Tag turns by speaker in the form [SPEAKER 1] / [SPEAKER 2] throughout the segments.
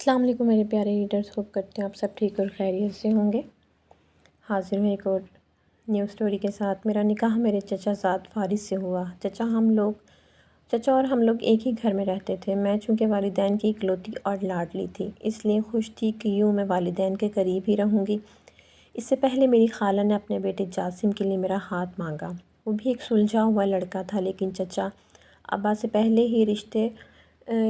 [SPEAKER 1] السلام علیکم میرے پیارے ریڈرز، ہوپ کرتے ہیں آپ سب ٹھیک اور خیریت سے ہوں گے۔ حاضر ہوں ایک اور نیو سٹوری کے ساتھ۔ میرا نکاح میرے چچا زاد فارس سے ہوا۔ چچا اور ہم لوگ ایک ہی گھر میں رہتے تھے۔ میں چونکہ والدین کی اکلوتی اور لاڈلی تھی، اس لیے خوش تھی کہ یوں میں والدین کے قریب ہی رہوں گی۔ اس سے پہلے میری خالہ نے اپنے بیٹے جاسم کے لیے میرا ہاتھ مانگا۔ وہ بھی ایک سلجھا ہوا لڑکا تھا، لیکن چچا ابا سے پہلے ہی رشتے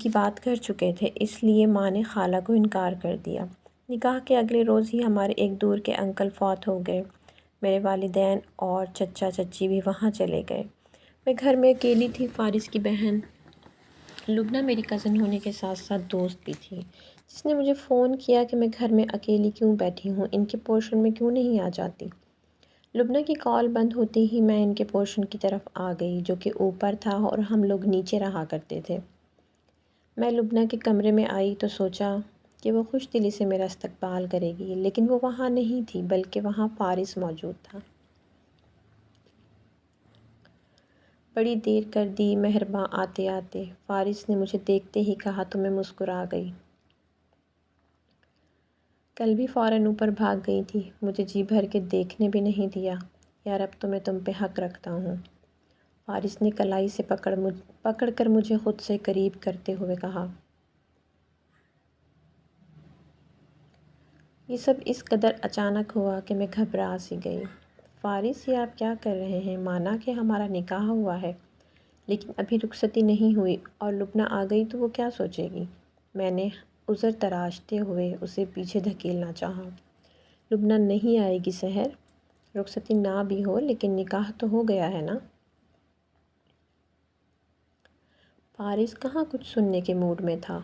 [SPEAKER 1] کی بات کر چکے تھے، اس لیے ماں نے خالہ کو انکار کر دیا۔ نکاح کے اگلے روز ہی ہمارے ایک دور کے انکل فوت ہو گئے۔ میرے والدین اور چچا چچی بھی وہاں چلے گئے۔ میں گھر میں اکیلی تھی۔ فارس کی بہن لبنہ میری کزن ہونے کے ساتھ ساتھ دوست بھی تھی، جس نے مجھے فون کیا کہ میں گھر میں اکیلی کیوں بیٹھی ہوں، ان کے پورشن میں کیوں نہیں آ جاتی۔ لبنہ کی کال بند ہوتے ہی میں ان کے پورشن کی طرف آ گئی، جو کہ اوپر تھا اور ہم لوگ نیچے رہا کرتے تھے۔ میں لبنہ کے کمرے میں آئی تو سوچا کہ وہ خوش دلی سے میرا استقبال کرے گی، لیکن وہ وہاں نہیں تھی، بلکہ وہاں فارس موجود تھا۔ بڑی دیر کر دی مہرباں آتے آتے، فارس نے مجھے دیکھتے ہی کہا تو میں مسکرا گئی۔ کل بھی فوراً اوپر بھاگ گئی تھی، مجھے جی بھر کے دیکھنے بھی نہیں دیا۔ یار اب تو میں تم پہ حق رکھتا ہوں، فارس نے کلائی سے پکڑ کر مجھے خود سے قریب کرتے ہوئے کہا۔ یہ سب اس قدر اچانک ہوا کہ میں گھبرا سی گئی۔ فارس، یہ آپ کیا کر رہے ہیں؟ مانا کہ ہمارا نکاح ہوا ہے، لیکن ابھی رخصتی نہیں ہوئی اور لبنہ آ گئی تو وہ کیا سوچے گی؟ میں نے عذر تراشتے ہوئے اسے پیچھے دھکیلنا چاہا۔ لبنہ نہیں آئے گی سحر، رخصتی نہ بھی ہو لیکن نکاح تو ہو گیا ہے نا۔ فارس کہاں کچھ سننے کے موڈ میں تھا۔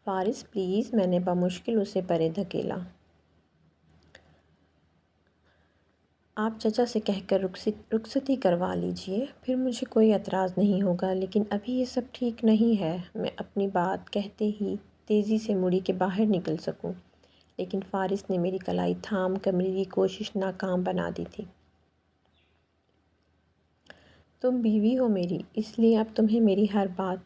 [SPEAKER 1] فارس پلیز، میں نے بمشکل اسے پرے دھکیلا۔ آپ چچا سے کہہ کر رخصتی کروا لیجئے، پھر مجھے کوئی اعتراض نہیں ہوگا، لیکن ابھی یہ سب ٹھیک نہیں ہے۔ میں اپنی بات کہتے ہی تیزی سے مڑی کہ باہر نکل سکوں، لیکن فارس نے میری کلائی تھام کر میری کوشش ناکام بنا دی تھی۔ تم بیوی ہو میری، اس لیے اب تمہیں میری ہر بات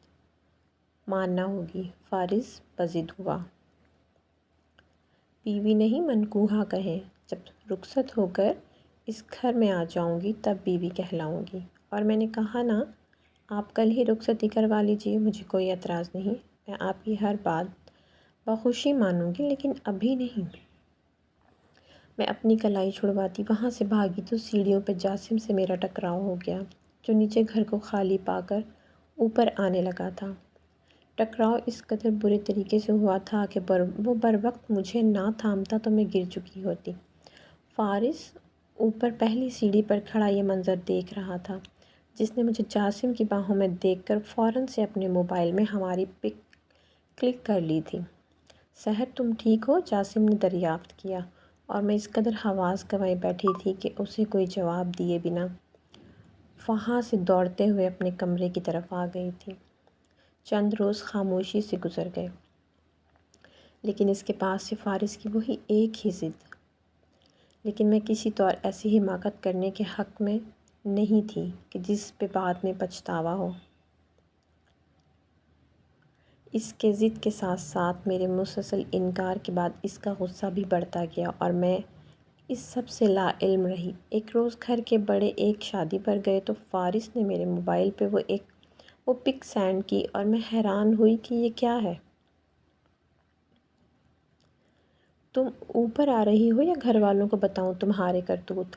[SPEAKER 1] ماننا ہوگی، فارس بضد ہوا۔ بیوی نہیں منکوحہ کہیں، جب رخصت ہو کر اس گھر میں آ جاؤں گی تب بیوی کہلاؤں گی۔ اور میں نے کہا نا، آپ کل ہی رخصتی کروا لیجئے، مجھے کوئی اعتراض نہیں، میں آپ کی ہر بات بخوشی مانوں گی، لیکن ابھی نہیں۔ میں اپنی کلائی چھڑواتی وہاں سے بھاگی تو سیڑھیوں پہ جاسم سے میرا ٹکراؤ ہو گیا، جو نیچے گھر کو خالی پا کر اوپر آنے لگا تھا۔ ٹکراؤ اس قدر برے طریقے سے ہوا تھا کہ وہ بروقت مجھے نہ تھامتا تو میں گر چکی ہوتی۔ فارس اوپر پہلی سیڑھی پر کھڑا یہ منظر دیکھ رہا تھا، جس نے مجھے جاسم کی باہوں میں دیکھ کر فوراً سے اپنے موبائل میں ہماری پک کلک کر لی تھی۔ سحر تم ٹھیک ہو؟ جاسم نے دریافت کیا، اور میں اس قدر حواس گنوائے بیٹھی تھی کہ اسے کوئی جواب دیے بنا وہاں سے دوڑتے ہوئے اپنے کمرے کی طرف آ گئی تھی۔ چند روز خاموشی سے گزر گئے، لیکن اس کے پاس سے فارس کی وہی ایک ہی ضد، لیکن میں کسی طور ایسی حماقت کرنے کے حق میں نہیں تھی کہ جس پہ بعد میں پچھتاوا ہو۔ اس کے ضد کے ساتھ ساتھ میرے مسلسل انکار کے بعد اس کا غصہ بھی بڑھتا گیا اور میں اس سب سے لا علم رہی۔ ایک روز گھر کے بڑے ایک شادی پر گئے تو فارس نے میرے موبائل پہ وہ پک سینڈ کی اور میں حیران ہوئی کہ یہ کیا ہے۔ تم اوپر آ رہی ہو یا گھر والوں کو بتاؤں تمہارے کرتوت؟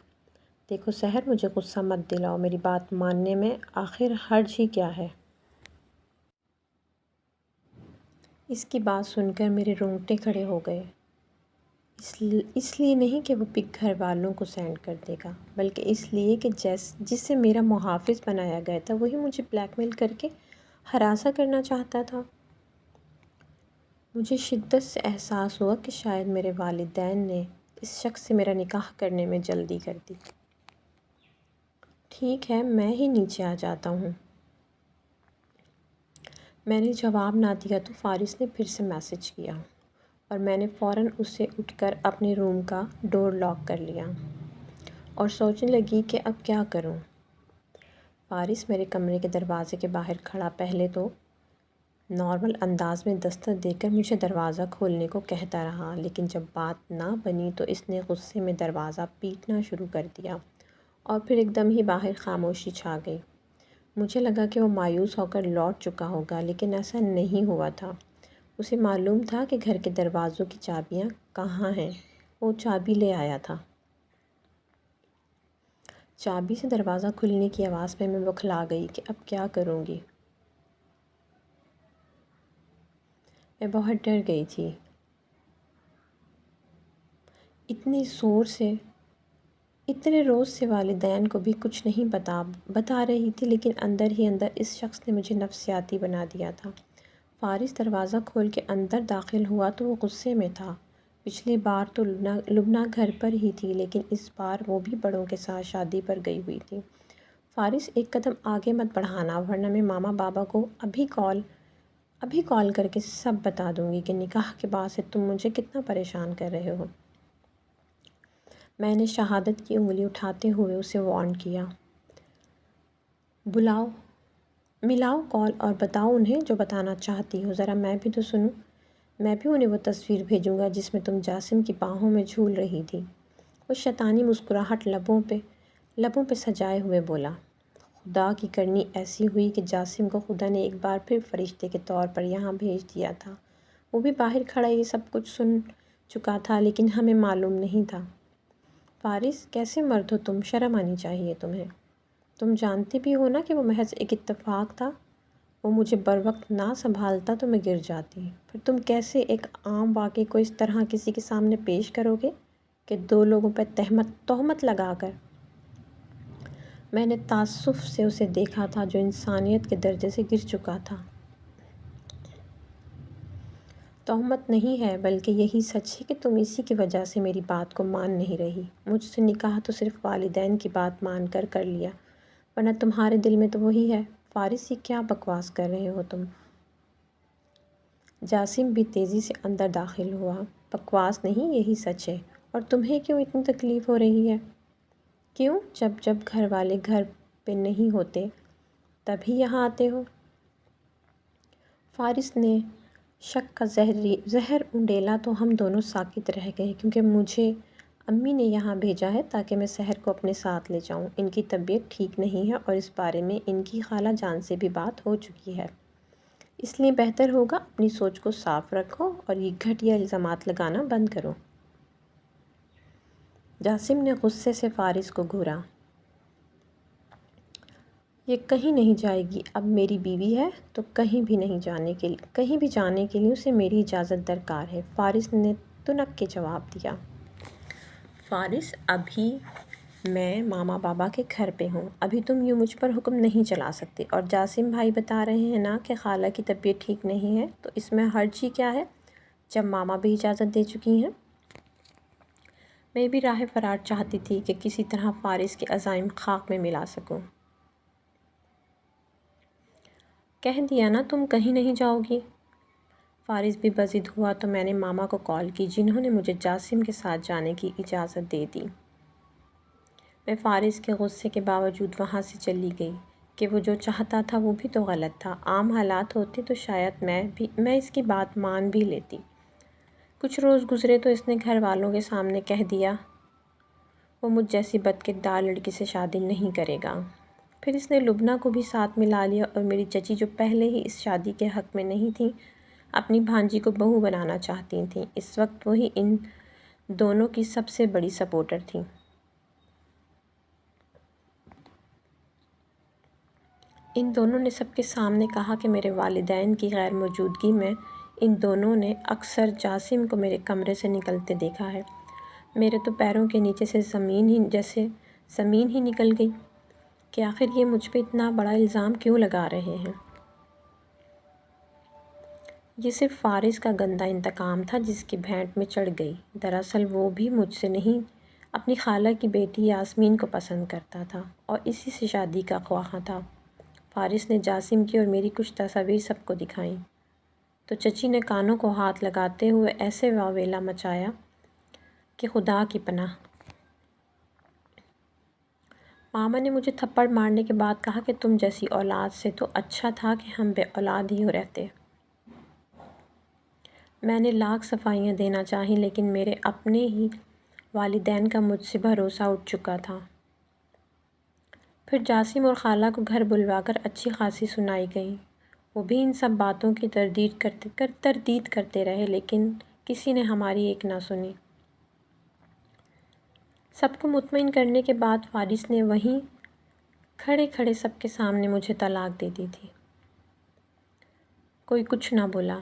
[SPEAKER 1] دیکھو سحر، مجھے غصہ مت دلاؤ، میری بات ماننے میں آخر حرج ہی کیا ہے؟ اس کی بات سن کر میرے رونگٹے کھڑے ہو گئے۔ اس لیے نہیں کہ وہ پک گھر والوں کو سینڈ کر دے گا، بلکہ اس لیے کہ جس سے میرا محافظ بنایا گیا تھا وہی مجھے بلیک میل کر کے ہراساں کرنا چاہتا تھا۔ مجھے شدت سے احساس ہوا کہ شاید میرے والدین نے اس شخص سے میرا نکاح کرنے میں جلدی کر دی۔ ٹھیک ہے، میں ہی نیچے آ جاتا ہوں۔ میں نے جواب نہ دیا تو فارس نے پھر سے میسج کیا، اور میں نے فوراً اس سے اٹھ کر اپنے روم کا ڈور لاک کر لیا اور سوچنے لگی کہ اب کیا کروں۔ فارس میرے کمرے کے دروازے کے باہر کھڑا پہلے تو نارمل انداز میں دستک دے کر مجھے دروازہ کھولنے کو کہتا رہا، لیکن جب بات نہ بنی تو اس نے غصے میں دروازہ پیٹنا شروع کر دیا اور پھر ایک دم ہی باہر خاموشی چھا گئی۔ مجھے لگا کہ وہ مایوس ہو کر لوٹ چکا ہوگا، لیکن ایسا نہیں ہوا تھا۔ اسے معلوم تھا کہ گھر کے دروازوں کی چابیاں کہاں ہیں۔ وہ چابی لے آیا تھا۔ چابی سے دروازہ کھلنے کی آواز پہ میں بوکھلا گئی کہ اب کیا کروں گی۔ میں بہت ڈر گئی تھی۔ اتنے زور سے، اتنے روز سے والدین کو بھی کچھ نہیں بتا رہی تھی، لیکن اندر ہی اندر اس شخص نے مجھے نفسیاتی بنا دیا تھا۔ فارس دروازہ کھول کے اندر داخل ہوا تو وہ غصے میں تھا۔ پچھلی بار تو لبنہ گھر پر ہی تھی، لیکن اس بار وہ بھی بڑوں کے ساتھ شادی پر گئی ہوئی تھی۔ فارس، ایک قدم آگے مت بڑھانا، ورنہ میں ماما بابا کو ابھی کال کر کے سب بتا دوں گی کہ نکاح کے بعد سے تم مجھے کتنا پریشان کر رہے ہو۔ میں نے شہادت کی انگلی اٹھاتے ہوئے اسے وارن کیا۔ ملاؤ کال اور بتاؤ انہیں جو بتانا چاہتی ہو، ذرا میں بھی تو سنوں۔ میں بھی انہیں وہ تصویر بھیجوں گا جس میں تم جاسم کی باہوں میں جھول رہی تھی۔ وہ شیطانی مسکراہٹ لبوں پہ سجائے ہوئے بولا۔ خدا کی کرنی ایسی ہوئی کہ جاسم کو خدا نے ایک بار پھر فرشتے کے طور پر یہاں بھیج دیا تھا۔ وہ بھی باہر کھڑا یہ سب کچھ سن چکا تھا، لیکن ہمیں معلوم نہیں تھا۔ فارس، کیسے مرد ہو تم؟ شرم آنی چاہیے تمہیں۔ تم جانتے بھی ہو نا کہ وہ محض ایک اتفاق تھا۔ وہ مجھے بروقت نہ سنبھالتا تو میں گر جاتی۔ پھر تم کیسے ایک عام واقعے کو اس طرح کسی کے سامنے پیش کرو گے کہ دو لوگوں پہ تہمت لگا کر؟ میں نے تعصب سے اسے دیکھا تھا جو انسانیت کے درجے سے گر چکا تھا۔ تہمت نہیں ہے، بلکہ یہی سچ ہے کہ تم اسی کی وجہ سے میری بات کو مان نہیں رہی۔ مجھ سے نکاح تو صرف والدین کی بات مان کر لیا، ورنہ تمہارے دل میں تو وہی ہے۔ فارس، یہ کیا بکواس کر رہے ہو تم؟ جاسم بھی تیزی سے اندر داخل ہوا۔ بکواس نہیں، یہی سچ ہے۔ اور تمہیں کیوں اتنی تکلیف ہو رہی ہے؟ کیوں؟ جب گھر والے گھر پہ نہیں ہوتے تب ہی یہاں آتے ہو؟ فارس نے شک کا زہر انڈیلا تو ہم دونوں ساکت رہ گئے، کیونکہ مجھے امی نے یہاں بھیجا ہے تاکہ میں سحر کو اپنے ساتھ لے جاؤں۔ ان کی طبیعت ٹھیک نہیں ہے اور اس بارے میں ان کی خالہ جان سے بھی بات ہو چکی ہے، اس لیے بہتر ہوگا اپنی سوچ کو صاف رکھو اور یہ گھٹیا الزامات لگانا بند کرو۔ جاسم نے غصے سے فارس کو گھورا۔ یہ کہیں نہیں جائے گی، اب میری بیوی ہے تو کہیں بھی جانے کے لیے اسے میری اجازت درکار ہے، فارس نے تنک کے جواب دیا۔ فارس، ابھی میں ماما بابا کے گھر پہ ہوں، ابھی تم یوں مجھ پر حکم نہیں چلا سکتے۔ اور جاسم بھائی بتا رہے ہیں نا کہ خالہ کی طبیعت ٹھیک نہیں ہے، تو اس میں حرج ہی کیا ہے جب ماما بھی اجازت دے چکی ہیں۔ میں بھی راہ فرار چاہتی تھی کہ کسی طرح فارس کے عزائم خاک میں ملا سکوں۔ کہہ دیا نا تم کہیں نہیں جاؤ گی۔ فارس بھی بضد ہوا تو میں نے ماما کو کال کی، جنہوں نے مجھے جاسم کے ساتھ جانے کی اجازت دے دی۔ میں فارس کے غصے کے باوجود وہاں سے چلی گئی کہ وہ جو چاہتا تھا وہ بھی تو غلط تھا۔ عام حالات ہوتے تو شاید میں اس کی بات مان بھی لیتی۔ کچھ روز گزرے تو اس نے گھر والوں کے سامنے کہہ دیا وہ مجھ جیسی بدکردار لڑکی سے شادی نہیں کرے گا۔ پھر اس نے لبنہ کو بھی ساتھ ملا لیا اور میری چچی جو پہلے ہی اس شادی کے حق میں نہیں تھیں، اپنی بھانجی کو بہو بنانا چاہتی تھیں۔ اس وقت وہی ان دونوں کی سب سے بڑی سپورٹر تھیں۔ ان دونوں نے سب کے سامنے کہا کہ میرے والدین کی غیر موجودگی میں ان دونوں نے اکثر جاسم کو میرے کمرے سے نکلتے دیکھا ہے۔ میرے تو پیروں کے نیچے سے زمین ہی نکل گئی کہ آخر یہ مجھ پہ اتنا بڑا الزام کیوں لگا رہے ہیں۔ یہ صرف فارس کا گندا انتقام تھا جس کی بھینٹ میں چڑھ گئی۔ دراصل وہ بھی مجھ سے نہیں، اپنی خالہ کی بیٹی یاسمین کو پسند کرتا تھا اور اسی سے شادی کا خواہاں تھا۔ فارس نے جاسم کی اور میری کچھ تصاویر سب کو دکھائیں تو چچی نے کانوں کو ہاتھ لگاتے ہوئے ایسے واویلا مچایا کہ خدا کی پناہ۔ ماما نے مجھے تھپڑ مارنے کے بعد کہا کہ تم جیسی اولاد سے تو اچھا تھا کہ ہم بے اولاد ہی رہتے۔ میں نے لاکھ صفائیاں دینا چاہیں لیکن میرے اپنے ہی والدین کا مجھ سے بھروسہ اٹھ چکا تھا۔ پھر جاسم اور خالہ کو گھر بلوا کر اچھی خاصی سنائی گئی۔ وہ بھی ان سب باتوں کی تردید کرتے رہے لیکن کسی نے ہماری ایک نہ سنی۔ سب کو مطمئن کرنے کے بعد فارس نے وہیں کھڑے کھڑے سب کے سامنے مجھے طلاق دے دی تھی۔ کوئی کچھ نہ بولا۔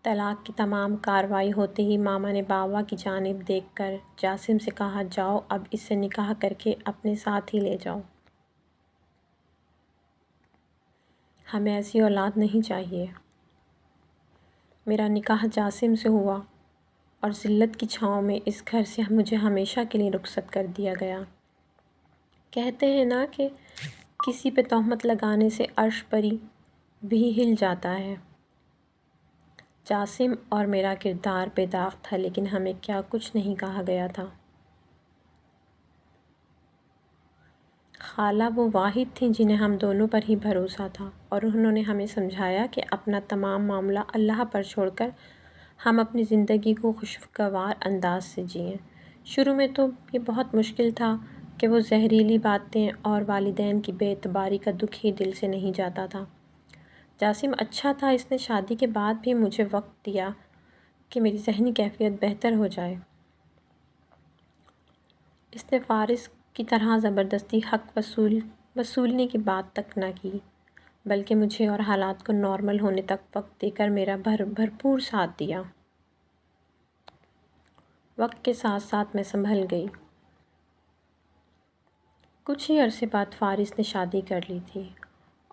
[SPEAKER 1] طلاق کی تمام کارروائی ہوتے ہی ماما نے بابا کی جانب دیکھ کر جاسم سے کہا، جاؤ اب اس سے نکاح کر کے اپنے ساتھ ہی لے جاؤ۔ ہمیں ایسی اولاد نہیں چاہیے۔ میرا نکاح جاسم سے ہوا اور ذلت کی چھاؤں میں اس گھر سے مجھے ہمیشہ کے لیے رخصت کر دیا گیا۔ کہتے ہیں نا کہ کسی پہ تہمت لگانے سے عرش پری بھی ہل جاتا ہے۔ جاسم اور میرا کردار بے داغ تھا لیکن ہمیں کیا کچھ نہیں کہا گیا تھا۔ خالہ وہ واحد تھیں جنہیں ہم دونوں پر ہی بھروسہ تھا اور انہوں نے ہمیں سمجھایا کہ اپنا تمام معاملہ اللہ پر چھوڑ کر ہم اپنی زندگی کو خوشگوار انداز سے جئیں۔ شروع میں تو یہ بہت مشکل تھا کہ وہ زہریلی باتیں اور والدین کی بے اعتباری کا دکھ ہی دل سے نہیں جاتا تھا۔ جاسم اچھا تھا، اس نے شادی کے بعد بھی مجھے وقت دیا کہ میری ذہنی کیفیت بہتر ہو جائے۔ اس نے فارس کی طرح زبردستی حق وصولنے کی بات تک نہ کی بلکہ مجھے اور حالات کو نارمل ہونے تک وقت دے کر میرا بھرپور ساتھ دیا۔ وقت کے ساتھ ساتھ میں سنبھل گئی۔ کچھ ہی عرصے بعد فارس نے شادی کر لی تھی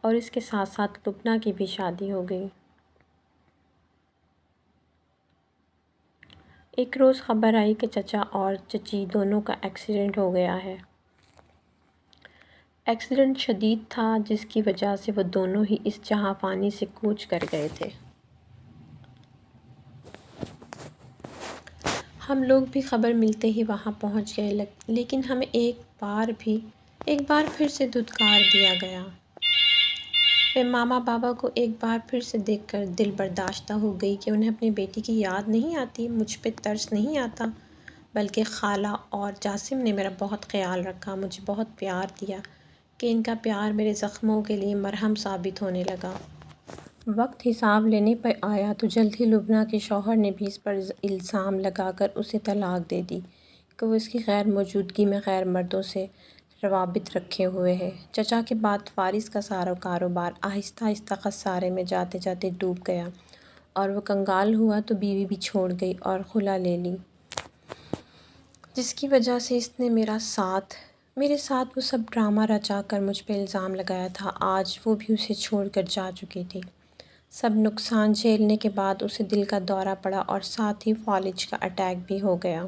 [SPEAKER 1] اور اس کے ساتھ ساتھ لبنہ کی بھی شادی ہو گئی۔ ایک روز خبر آئی کہ چچا اور چچی دونوں کا ایکسیڈنٹ ہو گیا ہے۔ ایکسیڈنٹ شدید تھا جس کی وجہ سے وہ دونوں ہی اس جہاں فانی سے کوچ کر گئے تھے۔ ہم لوگ بھی خبر ملتے ہی وہاں پہنچ گئے لیکن ہمیں ایک بار پھر سے دھتکار دیا گیا۔ میں ماما بابا کو ایک بار پھر سے دیکھ کر دل برداشتہ ہو گئی کہ انہیں اپنی بیٹی کی یاد نہیں آتی، مجھ پہ ترس نہیں آتا، بلکہ خالہ اور جاسم نے میرا بہت خیال رکھا، مجھے بہت پیار دیا کہ ان کا پیار میرے زخموں کے لیے مرہم ثابت ہونے لگا۔ وقت حساب لینے پر آیا تو جلد ہی لبنہ کے شوہر نے بھی اس پر الزام لگا کر اسے طلاق دے دی کہ وہ اس کی غیر موجودگی میں غیر مردوں سے روابط رکھے ہوئے ہے۔ چچا کے بعد فارس کا سارا کاروبار آہستہ آہستہ خسارے میں جاتے جاتے ڈوب گیا اور وہ کنگال ہوا تو بیوی بھی چھوڑ گئی اور خلا لے لی، جس کی وجہ سے اس نے میرے ساتھ وہ سب ڈرامہ رچا کر مجھ پہ الزام لگایا تھا۔ آج وہ بھی اسے چھوڑ کر جا چکی تھی۔ سب نقصان جھیلنے کے بعد اسے دل کا دورہ پڑا اور ساتھ ہی فالج کا اٹیک بھی ہو گیا۔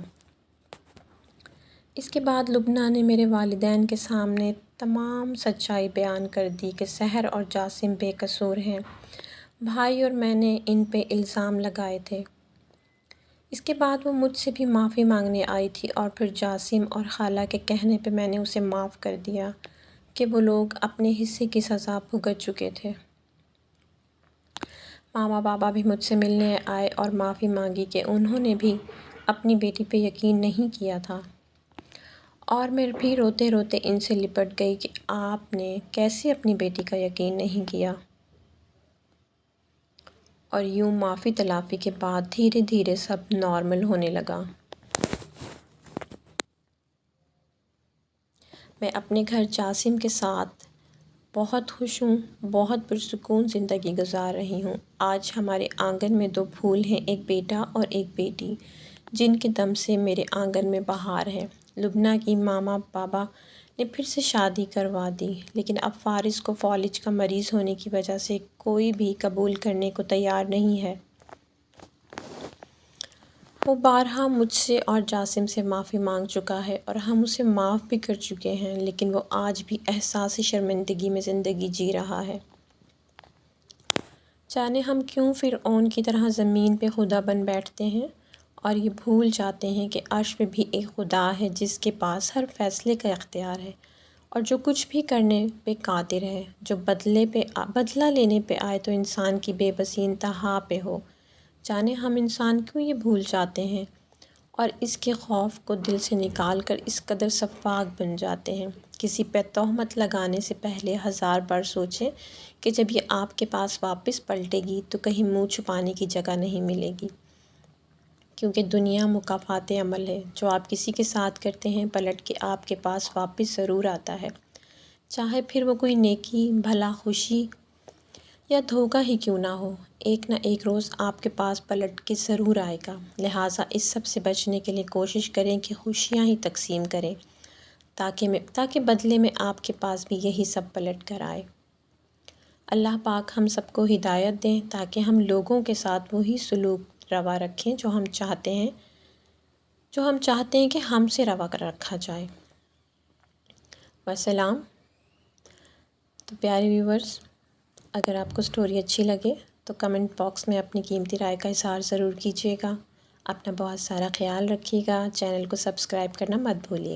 [SPEAKER 1] اس کے بعد لبنہ نے میرے والدین کے سامنے تمام سچائی بیان کر دی کہ سحر اور جاسم بے قصور ہیں، بھائی اور میں نے ان پہ الزام لگائے تھے۔ اس کے بعد وہ مجھ سے بھی معافی مانگنے آئی تھی اور پھر جاسم اور خالہ کے کہنے پہ میں نے اسے معاف کر دیا کہ وہ لوگ اپنے حصے کی سزا بھگت چکے تھے۔ ماما بابا بھی مجھ سے ملنے آئے اور معافی مانگی کہ انہوں نے بھی اپنی بیٹی پہ یقین نہیں کیا تھا، اور میں بھی روتے روتے ان سے لپٹ گئی کہ آپ نے کیسے اپنی بیٹی کا یقین نہیں کیا۔ اور یوں معافی تلافی کے بعد دھیرے دھیرے سب نارمل ہونے لگا۔ میں اپنے گھر جاسم کے ساتھ بہت خوش ہوں، بہت پرسکون زندگی گزار رہی ہوں۔ آج ہمارے آنگن میں 2 پھول ہیں، ایک بیٹا اور ایک بیٹی، جن کے دم سے میرے آنگن میں بہار ہے۔ لبنہ کی ماما بابا نے پھر سے شادی کروا دی لیکن اب فارس کو فالج کا مریض ہونے کی وجہ سے کوئی بھی قبول کرنے کو تیار نہیں ہے۔ وہ بارہا مجھ سے اور جاسم سے معافی مانگ چکا ہے اور ہم اسے معاف بھی کر چکے ہیں، لیکن وہ آج بھی احساس شرمندگی میں زندگی جی رہا ہے۔ جانے ہم کیوں فرعون کی طرح زمین پہ خدا بن بیٹھتے ہیں اور یہ بھول جاتے ہیں کہ عرش پہ بھی ایک خدا ہے جس کے پاس ہر فیصلے کا اختیار ہے اور جو کچھ بھی کرنے پہ قادر ہے، جو بدلہ لینے پہ آئے تو انسان کی بے بسی انتہا پہ ہو۔ جانے ہم انسان کیوں یہ بھول جاتے ہیں اور اس کے خوف کو دل سے نکال کر اس قدر سفاک بن جاتے ہیں۔ کسی پہ تہمت لگانے سے پہلے 1000 بار سوچیں کہ جب یہ آپ کے پاس واپس پلٹے گی تو کہیں منہ چھپانے کی جگہ نہیں ملے گی، کیونکہ دنیا مکافات عمل ہے۔ جو آپ کسی کے ساتھ کرتے ہیں پلٹ کے آپ کے پاس واپس ضرور آتا ہے، چاہے پھر وہ کوئی نیکی، بھلا، خوشی یا دھوکہ ہی کیوں نہ ہو، ایک نہ ایک روز آپ کے پاس پلٹ کے ضرور آئے گا۔ لہٰذا اس سب سے بچنے کے لیے کوشش کریں کہ خوشیاں ہی تقسیم کریں، تاکہ بدلے میں آپ کے پاس بھی یہی سب پلٹ کر آئے۔ اللہ پاک ہم سب کو ہدایت دیں تاکہ ہم لوگوں کے ساتھ وہی سلوک روا رکھیں جو ہم چاہتے ہیں کہ ہم سے روا رکھا جائے۔ وسلام۔ تو پیارے ویورز، اگر آپ کو سٹوری اچھی لگے تو کمنٹ باکس میں اپنی قیمتی رائے کا اظہار ضرور کیجیے گا۔ اپنا بہت سارا خیال رکھیے گا، چینل کو سبسکرائب کرنا مت بھولیے۔